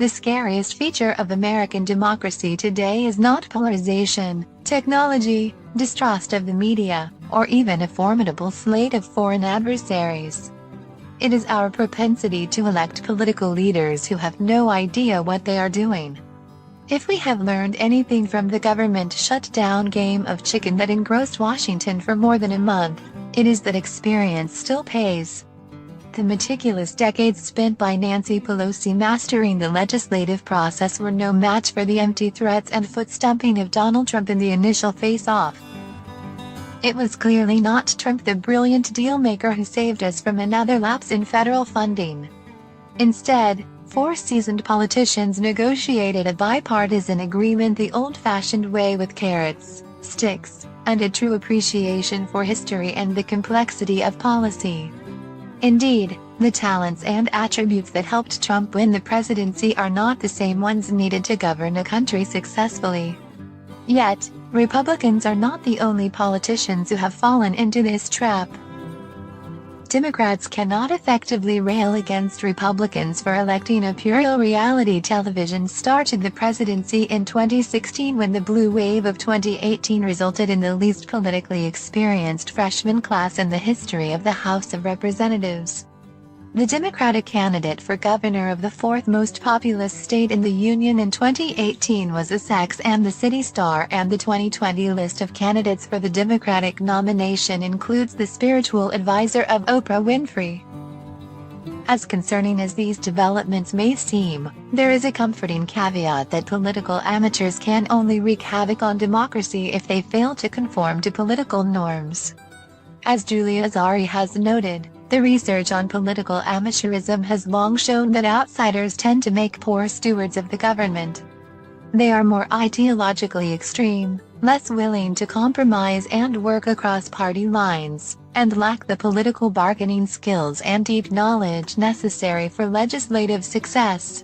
The scariest feature of American democracy today is not polarization, technology, distrust of the media, or even a formidable slate of foreign adversaries. It is our propensity to elect political leaders who have no idea what they are doing. If we have learned anything from the government shutdown game of chicken that engrossed Washington for more than a month, it is that experience still pays. The meticulous decades spent by Nancy Pelosi mastering the legislative process were no match for the empty threats and foot-stomping of Donald Trump in the initial face-off. It was clearly not Trump, the brilliant deal-maker, who saved us from another lapse in federal funding. Instead, four seasoned politicians negotiated a bipartisan agreement the old-fashioned way, with carrots, sticks, and a true appreciation for history and the complexity of policy. Indeed, the talents and attributes that helped Trump win the presidency are not the same ones needed to govern a country successfully. Yet, Republicans are not the only politicians who have fallen into this trap. Democrats cannot effectively rail against Republicans for electing a puerile reality television star to the presidency in 2016 when the blue wave of 2018 resulted in the least politically experienced freshman class in the history of the House of Representatives. The Democratic candidate for governor of the fourth most populous state in the Union in 2018 was a Sex and the City star, and the 2020 list of candidates for the Democratic nomination includes the spiritual advisor of Oprah Winfrey. As concerning as these developments may seem, there is a comforting caveat that political amateurs can only wreak havoc on democracy if they fail to conform to political norms. As Julia Azari has noted, the research on political amateurism has long shown that outsiders tend to make poor stewards of the government. They are more ideologically extreme, less willing to compromise and work across party lines, and lack the political bargaining skills and deep knowledge necessary for legislative success.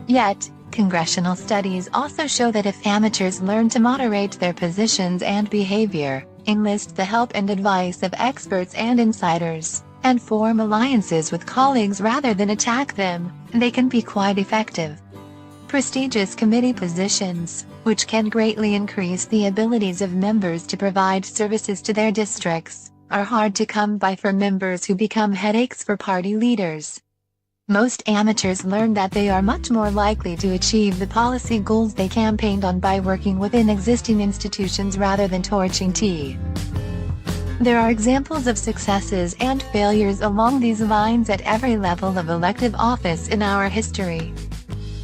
Yet, congressional studies also show that if amateurs learn to moderate their positions and behavior, enlist the help and advice of experts and insiders, and form alliances with colleagues rather than attack them, they can be quite effective. Prestigious committee positions, which can greatly increase the abilities of members to provide services to their districts, are hard to come by for members who become headaches for party leaders. Most amateurs learn that they are much more likely to achieve the policy goals they campaigned on by working within existing institutions rather than torching tea. There are examples of successes and failures along these lines at every level of elective office in our history.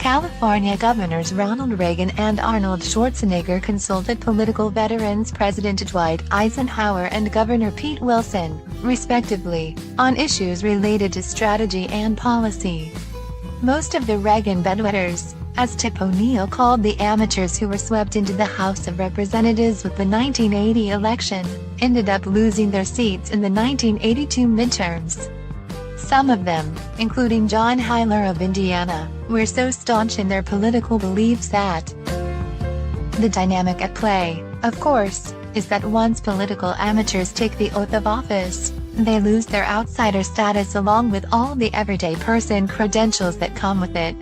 California governors Ronald Reagan and Arnold Schwarzenegger consulted political veterans President Dwight Eisenhower and Governor Pete Wilson, respectively, on issues related to strategy and policy. Most of the Reagan bedwetters, as Tip O'Neill called the amateurs who were swept into the House of Representatives with the 1980 election, ended up losing their seats in the 1982 midterms. Some of them, including John Hyler of Indiana, were so staunch in their political beliefs that the dynamic at play, of course, is that once political amateurs take the oath of office, they lose their outsider status along with all the everyday person credentials that come with it.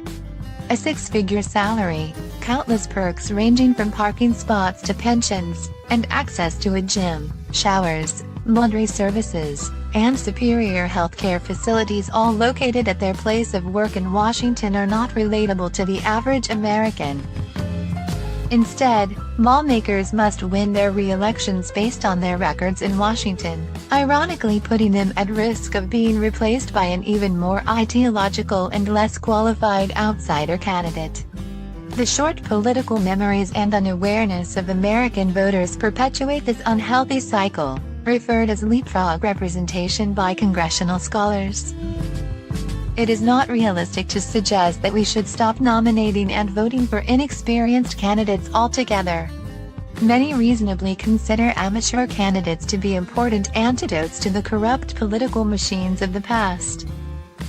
A six-figure salary, countless perks ranging from parking spots to pensions, and access to a gym, showers, laundry services, and superior healthcare facilities all located at their place of work in Washington are not relatable to the average American. Instead, lawmakers must win their re-elections based on their records in Washington, ironically putting them at risk of being replaced by an even more ideological and less qualified outsider candidate. The short political memories and unawareness of American voters perpetuate this unhealthy cycle, referred as leapfrog representation by congressional scholars. It is not realistic to suggest that we should stop nominating and voting for inexperienced candidates altogether. Many reasonably consider amateur candidates to be important antidotes to the corrupt political machines of the past.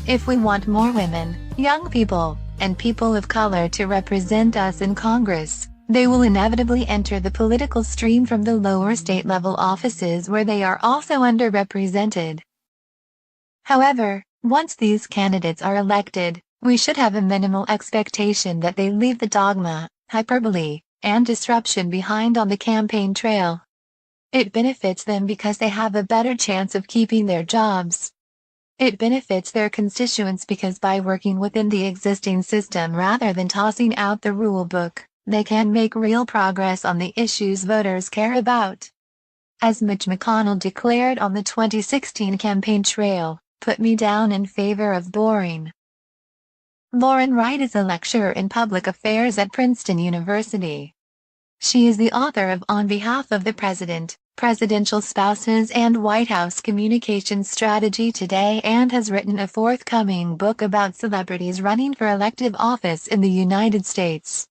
If we want more women, young people, and people of color to represent us in Congress, they will inevitably enter the political stream from the lower state-level offices where they are also underrepresented. However, once these candidates are elected, We should have a minimal expectation that they leave the dogma, hyperbole, and disruption behind on the campaign trail. It benefits them because they have a better chance of keeping their jobs. It benefits their constituents because by working within the existing system rather than tossing out the rule book, they can make real progress on the issues voters care about. As Mitch McConnell declared on the 2016 campaign trail, "Put me down in favor of boring." Lauren Wright is a lecturer in public affairs at Princeton University. She is the author of On Behalf of the President, Presidential Spouses and White House Communications Strategy Today and has written a forthcoming book about celebrities running for elective office in the United States.